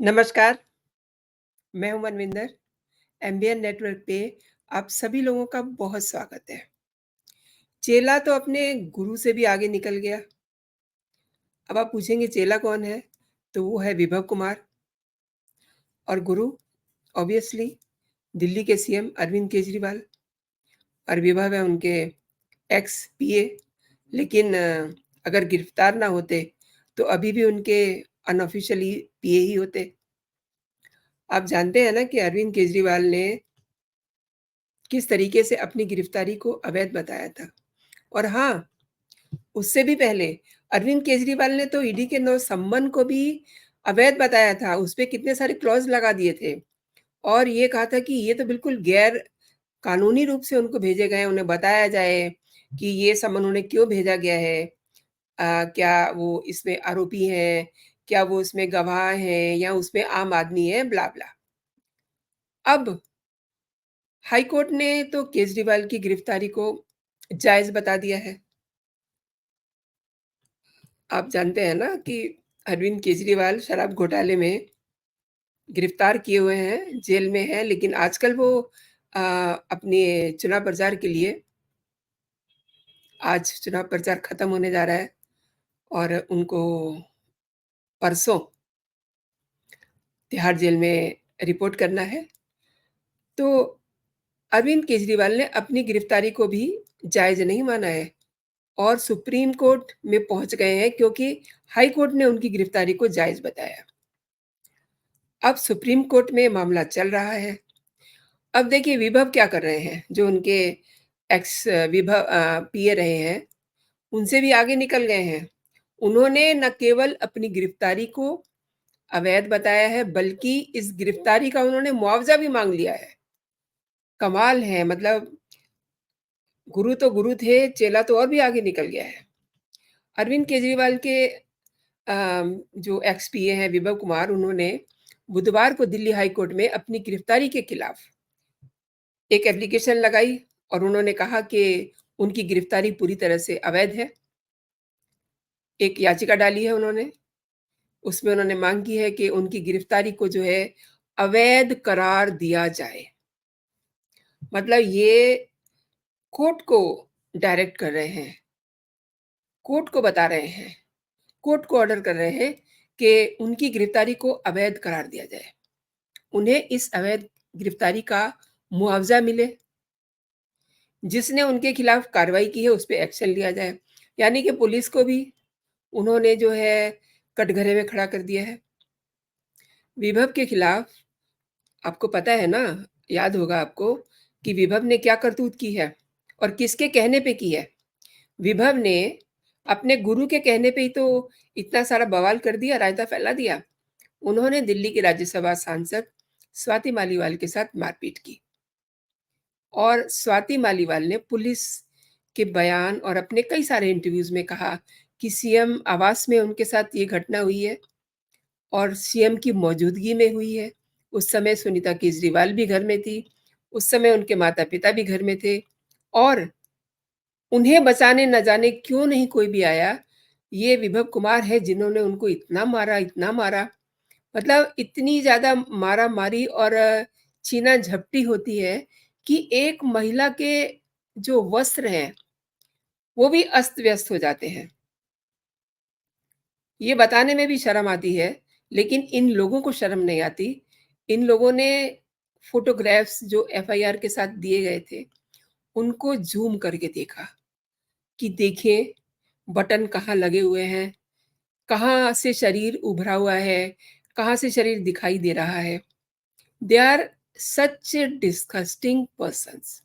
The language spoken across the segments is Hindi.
नमस्कार, मैं हूँ मनविंदर। एमबीएन नेटवर्क पे आप सभी लोगों का बहुत स्वागत है। चेला तो अपने गुरु से भी आगे निकल गया। अब आप पूछेंगे चेला कौन है? तो वो है विभव कुमार और गुरु ऑब्वियसली दिल्ली के सीएम अरविंद केजरीवाल और विभव है उनके एक्स पीए। लेकिन अगर गिरफ्तार ना होते तो अभी भी उनके अनऑफिशियली पीए ही होते। आप जानते हैं ना कि अरविंद केजरीवाल ने किस तरीके से अपनी गिरफ्तारी को अवैध बताया था। और हाँ, उससे भी पहले अरविंद केजरीवाल ने तो ईडी के 9 सम्मन को भी अवैध बताया था, उसपे कितने सारे क्लॉज़ लगा दिए थे और ये कहा था कि ये तो बिल्कुल गैर कानूनी रूप से उनको भेजे गए हैं, उन्हें बताया जाए कि ये सम्मन उन्हें क्यों भेजा गया है। क्या वो इसमें आरोपी हैं? क्या वो इसमें गवाह हैं या उसमें आम आदमी है? ब्ला-ब्ला। अब हाई कोर्ट ने तो केजरीवाल की गिरफ्तारी को जायज़ बता दिया है। आप जानते हैं ना कि अरविंद केजरीवाल शराब घोटाले में गिरफ्तार किए हुए हैं, जेल में हैं, लेकिन आजकल वो अपने चुनाव प्रचार के लिए आज चुनाव प्रचार खत्म होने जा रहा है और उनको परसों तिहाड़ जेल में रिपोर्ट करना है। तो अरविंद केजरीवाल ने अपनी गिरफ्तारी को भी जायज़ नहीं माना है और सुप्रीम कोर्ट में पहुँच गए हैं क्योंकि हाई कोर्ट ने उनकी गिरफ्तारी को जायज़ बताया। अब सुप्रीम कोर्ट में मामला चल रहा है। अब देखिए विभव क्या कर रहे हैं, जो उनके एक्स विभव पीए रहे हैं, उनसे भी आगे निकल गए हैं। उन्होंने न केवल अपनी गिरफ्तारी को अवैध बताया है, बल्कि इस गिरफ्तारी का उन्होंने मुआवज़ा भी माँग लिया है। कमाल है मतलब गुरु थे, चेला तो और भी आगे निकल गया है। अरविंद केजरीवाल के जो एक्स पीए हैं विभव कुमार, उन्होंने बुधवार को दिल्ली हाई कोर्ट में अपनी गिरफ्तारी के खिलाफ एक एप्लीकेशन लगाई और उन्होंने कहा कि उनकी गिरफ्तारी पूरी तरह से अवैध है। एक याचिका डाली है उन्होंने, उसमें उन्होंने माँग की है कि उनकी गिरफ्तारी को जो है अवैध करार दिया जाए। मतलब ये कोर्ट को डायरेक्ट कर रहे हैं, कोर्ट को बता रहे हैं, कोर्ट को ऑर्डर कर रहे हैं कि उनकी गिरफ्तारी को अवैध करार दिया जाए। उन्हें इस अवैध गिरफ्तारी का मुआवज़ा मिले, जिसने उनके खिलाफ कार्रवाई की है उस पे एक्शन लिया जाए। यानी कि पुलिस को भी उन्होंने जो है कटघरे में खड़ा कर दिया है। विभव के खिलाफ आपको पता है ना, याद होगा आपको कि विभव ने क्या करतूत की है और किसके कहने पे की है। विभव ने अपने गुरु के कहने पे ही तो इतना सारा बवाल कर दिया, रायता फैला दिया। उन्होंने दिल्ली की राज्यसभा सांसद स्वाति मालीवाल के साथ मारपीट की और स्वाति मालीवाल ने पुलिस के बयान और अपने कई सारे इंटरव्यूज़ में कहा कि सीएम आवास में उनके साथ ये घटना हुई है और सीएम की मौजूदगी में हुई है। उस समय सुनीता केजरीवाल भी घर में थी, उस समय उनके माता-पिता भी घर में थे और उन्हें बचाने न जाने क्यों नहीं कोई भी आया। ये विभव कुमार है जिन्होंने उनको इतना मारा, मतलब इतनी ज़्यादा मारा-मारी और छीना-झपटी होती है कि एक महिला के जो वस्त्र हैं, वो भी अस्त-व्यस्त हो जाते हैं। ये बताने में भी शर्म आती है, लेकिन इन लोगों को शर्म नहीं आती। इन लोगों ने फ़ोटोग्राफ्स जो एफआईआर के साथ दिए गए थे, उनको ज़ूम करके देखा कि देखिए बटन कहाँ लगे हुए हैं, कहाँ से शरीर उभरा हुआ है, कहाँ से शरीर दिखाई दे रहा है। They are such disgusting persons.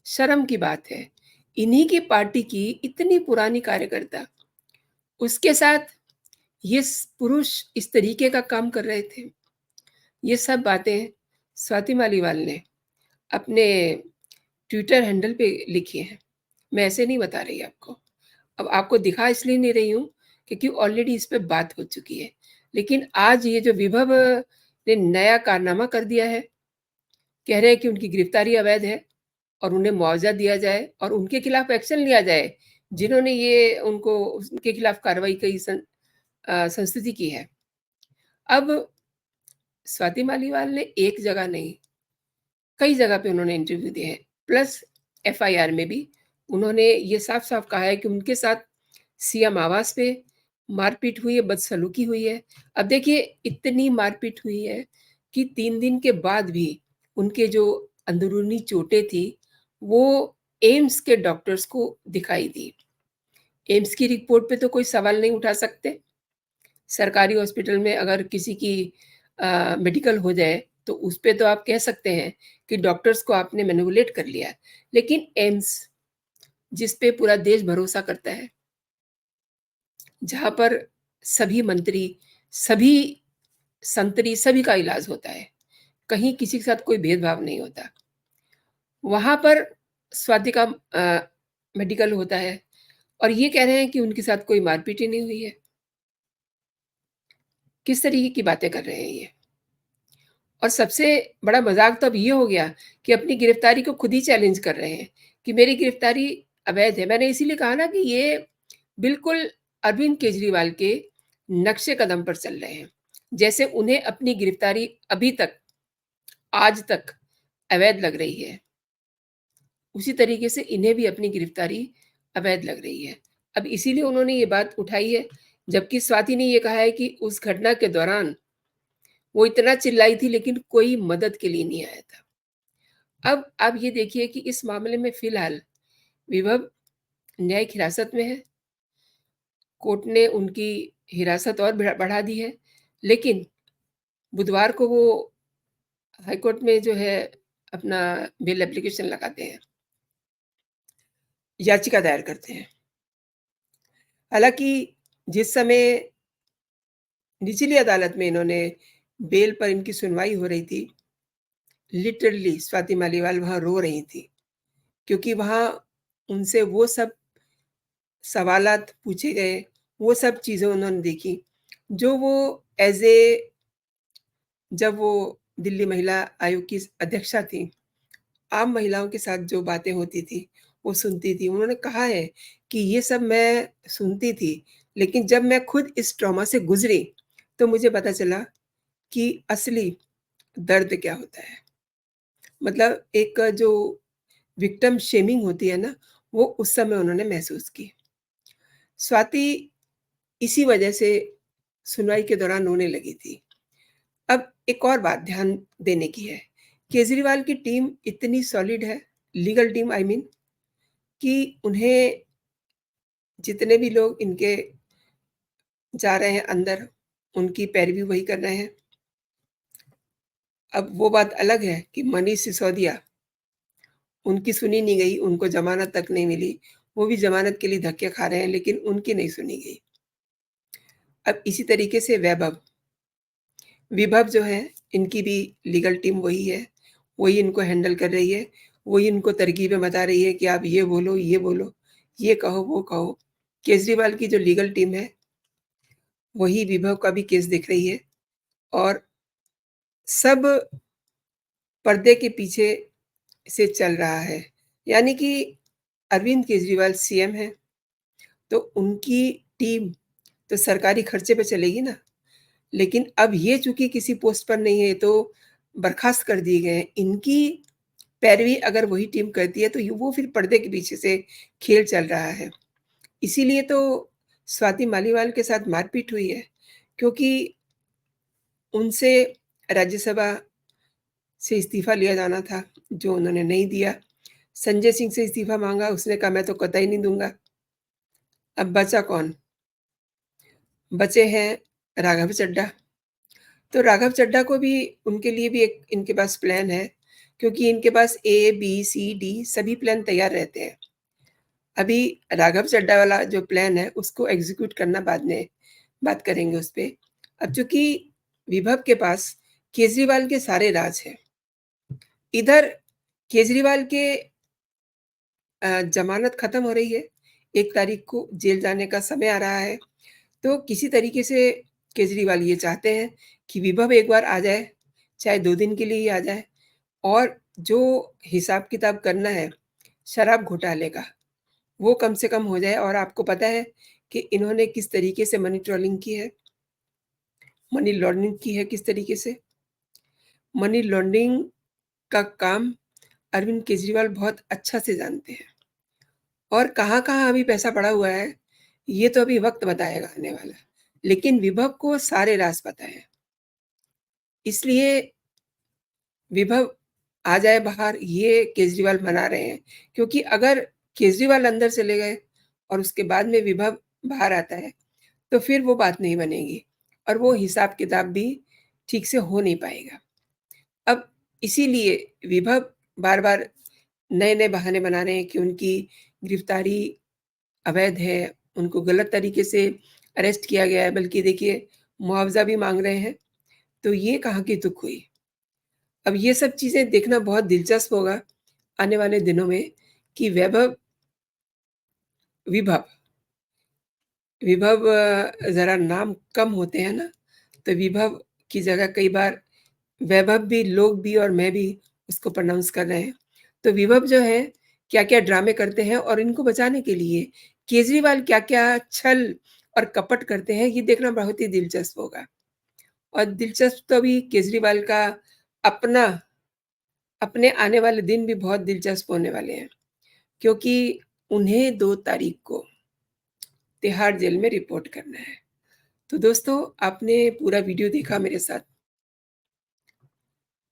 शर्म की बात है। इन्हीं की पार्टी की इतनी पुरानी कार्यकर्ता, उसके साथ ये पुरुष इस तरीके का काम कर रहे थे। ये सब बातें स्वाति मालीवाल ने अपने ट्विटर हैंडल पे लिखी हैं। मैं ऐसे नहीं बता रही आपको। अब आपको दिखा इसलिए नहीं रही हूँ क्योंकि ऑलरेडी इस पे बात हो चुकी है। लेकिन आज ये जो विभव ने नया कारनामा कर दिया है, कह रहे हैं कि उनकी गिरफ्तारी अवैध है और उन्हें मुआवज़ा दिया जाए और उनके खिलाफ एक्शन लिया जाए, जिन्होंने ये उनके खिलाफ कार्रवाई की संस्तुति की है। अब स्वाति मालीवाल ने एक जगह नहीं, कई जगह पे उन्होंने इंटरव्यू दिए हैं, प्लस एफआईआर में भी उन्होंने ये साफ-साफ कहा है कि उनके साथ सीएम आवास पे मारपीट हुई है, बदसलूकी हुई है। अब देखिए इतनी मारपीट हुई है कि 3 दिन के बाद भी उनके जो अंदरूनी चोटें थी, वो एम्स के डॉक्टर्स को दिखाई दी। एम्स की रिपोर्ट पे तो कोई सवाल नहीं उठा सकते। सरकारी हॉस्पिटल में अगर किसी की मेडिकल हो जाए, तो उस पे तो आप कह सकते हैं कि डॉक्टर्स को आपने मैनिपुलेट कर लिया है। लेकिन एम्स, जिस पे पूरा देश भरोसा करता है, जहाँ पर सभी मंत्री, सभी संतरी, सभी का इलाज होता है, कहीं किसी के साथ कोई भेदभाव नहीं होता। वहाँ पर स्वाति का मेडिकल होता है और ये कह रहे हैं कि उनके साथ कोई मारपीट ही नहीं हुई है। किस तरीके की बातें कर रहे हैं ये? और सबसे बड़ा मज़ाक तो अब ये हो गया कि अपनी गिरफ्तारी को खुद ही चैलेंज कर रहे हैं कि मेरी गिरफ्तारी अवैध है। मैंने इसीलिए कहा ना कि ये बिल्कुल अरविंद केजरीवाल के नक्शे कदम पर चल रहे हैं। जैसे उन्हें अपनी गिरफ्तारी अभी तक, आज तक अवैध लग रही है, उसी तरीके से इन्हें भी अपनी गिरफ्तारी अवैध लग रही है। अब इसीलिए उन्होंने ये बात उठाई है, जबकि स्वाति ने ये कहा है कि उस घटना के दौरान वो इतना चिल्लाई थी लेकिन कोई मदद के लिए नहीं आया था। अब आप ये देखिए कि इस मामले में फिलहाल विभव न्यायिक हिरासत में है। कोर्ट ने उनकी हिरासत और बढ़ा दी है, लेकिन बुधवार को वो हाईकोर्ट में जो है अपना बेल एप्लीकेशन लगाते हैं, याचिका दायर करते हैं। हालाँकि जिस समय निचली अदालत में इन्होंने बेल पर इनकी सुनवाई हो रही थी, लिटरली स्वाति मालीवाल वहाँ रो रही थी, क्योंकि वहाँ उनसे वो सब सवालात पूछे गए, वो सब चीज़ें उन्होंने देखी, जो वो एज़ ए जब वो दिल्ली महिला आयोग की अध्यक्षा थीं, आम महिलाओं के साथ जो बातें होती थी, वो सुनती थी। उन्होंने कहा है कि ये सब मैं सुनती थी, लेकिन जब मैं खुद इस ट्रॉमा से गुज़री, तो मुझे पता चला कि असली दर्द क्या होता है। मतलब एक जो विक्टिम शेमिंग होती है ना, वो उस समय उन्होंने महसूस की। स्वाति इसी वजह से सुनवाई के दौरान रोने लगी थी। अब एक और बात ध्यान देने की है, केजरीवाल की टीम इतनी सॉलिड है, लीगल टीम आई मीन, कि उन्हें जितने भी लोग इनके जा रहे हैं अंदर, उनकी पैरवी वही कर रहे हैं। अब वो बात अलग है कि मनीष सिसोदिया, उनकी सुनी नहीं गई, उनको ज़मानत तक नहीं मिली, वो भी ज़मानत के लिए धक्के खा रहे हैं, लेकिन उनकी नहीं सुनी गई। अब इसी तरीके से विभव जो है, इनकी भी लीगल टीम वही है, वही इनको हैंडल कर रही है, वही इनको तरकीबें बता रही है कि आप ये बोलो, ये कहो, वो कहो। केजरीवाल की जो लीगल टीम है, वही विभव का भी केस देख रही है और सब पर्दे के पीछे से चल रहा है। यानी कि अरविंद केजरीवाल सीएम हैं, तो उनकी टीम तो सरकारी खर्चे पे चलेगी ना। लेकिन अब ये चूँकि किसी पोस्ट पर नहीं है, तो बर्खास्त कर दिए गए हैं। इनकी पैरवी अगर वही टीम करती है, तो ये वो फिर पर्दे के पीछे से खेल चल रहा है। इसीलिए तो स्वाति मालीवाल के साथ मारपीट हुई है, क्योंकि उनसे राज्यसभा से इस्तीफ़ा लिया जाना था, जो उन्होंने नहीं दिया। संजय सिंह से इस्तीफ़ा माँगा, उसने कहा मैं तो कतई नहीं दूँगा। अब बचा कौन? बचे हैं राघव चड्ढा। तो राघव चड्ढा को भी, उनके लिए भी एक इनके पास प्लान है, क्योंकि इनके पास ए, बी, सी, डी सभी प्लान तैयार रहते हैं। अभी राघव चड्ढा वाला जो प्लान है, उसको एग्ज़ीक्यूट करना बाद में बात करेंगे उस पे। अब चूँकि विभव के पास केजरीवाल के सारे राज हैं, इधर केजरीवाल के ज़मानत खत्म हो रही है, 1 तारीख को जेल जाने का समय आ रहा है, तो किसी तरीके से केजरीवाल ये चाहते हैं कि विभव एक बार आ जाए, चाहे 2 दिन के लिए ही आ जाए और जो हिसाब-किताब करना है शराब घोटाले का, वो कम से कम हो जाए। और आपको पता है कि इन्होंने किस तरीके से मनी ट्रोलिंग की है। मनी लॉन्ड्रिंग की है किस तरीके से। मनी लॉन्ड्रिंग का काम अरविंद केजरीवाल बहुत अच्छा से जानते हैं और कहाँ-कहाँ अभी पैसा पड़ा हुआ है, ये तो अभी वक़्त बताएगा आने वाला। लेकिन विभव को सारे राज़ पता हैं। इसलिए विभव आ जाए बाहर, ये केजरीवाल मना रहे हैं, क्योंकि अगर केजरीवाल अंदर चले गए और उसके बाद में विभव बाहर आता है, तो फिर वो बात नहीं बनेगी और वो हिसाब-किताब भी ठीक से हो नहीं पाएगा। अब इसीलिए विभव बार-बार नए-नए बहाने बना रहे हैं कि उनकी गिरफ्तारी अवैध है, उनको गलत तरीके से अरेस्ट किया गया है, बल्कि देखिए मुआवज़ा भी माँग रहे हैं, तो ये कहाँ की तुक हुई? अब ये सब चीज़ें देखना बहुत दिलचस्प होगा आने वाले दिनों में कि विभव विभव ज़रा नाम कम होते हैं ना, तो विभव की जगह कई बार वैभव भी लोग भी और मैं भी उसको प्रोनाउंस कर रहे हैं। तो विभव जो है, क्या-क्या ड्रामे करते हैं और इनको बचाने के लिए केजरीवाल क्या-क्या छल और कपट करते हैं, ये देखना बहुत ही दिलचस्प होगा। और दिलचस्प तो अभी केजरीवाल का अपना अपने आने वाले दिन भी बहुत दिलचस्प होने वाले हैं, क्योंकि उन्हें 2 तारीख को तिहाड़ जेल में रिपोर्ट करना है। तो दोस्तों, आपने पूरा वीडियो देखा मेरे साथ।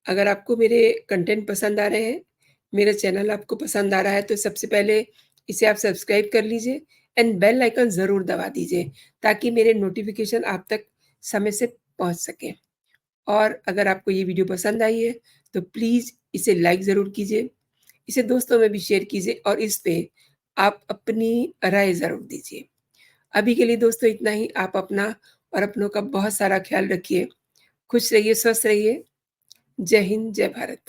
अगर आपको मेरे कंटेंट पसंद आ रहे हैं, मेरा चैनल आपको पसंद आ रहा है, तो सबसे पहले इसे आप सब्सक्राइब कर लीजिए एंड बेल आइकन ज़रूर दबा दीजिए, ताकि मेरे नोटिफ़िकेशन आप तक समय से पहुँच सकें। और अगर आपको ये वीडियो पसंद आई है, तो प्लीज़ इसे लाइक ज़रूर कीजिए, इसे दोस्तों में भी शेयर कीजिए और इस पे आप अपनी राय ज़रूर दीजिए। अभी के लिए दोस्तों इतना ही। आप अपना और अपनों का बहुत सारा ख़्याल रखिए। खुश रहिए, स्वस्थ रहिए। जय हिंद, जय भारत।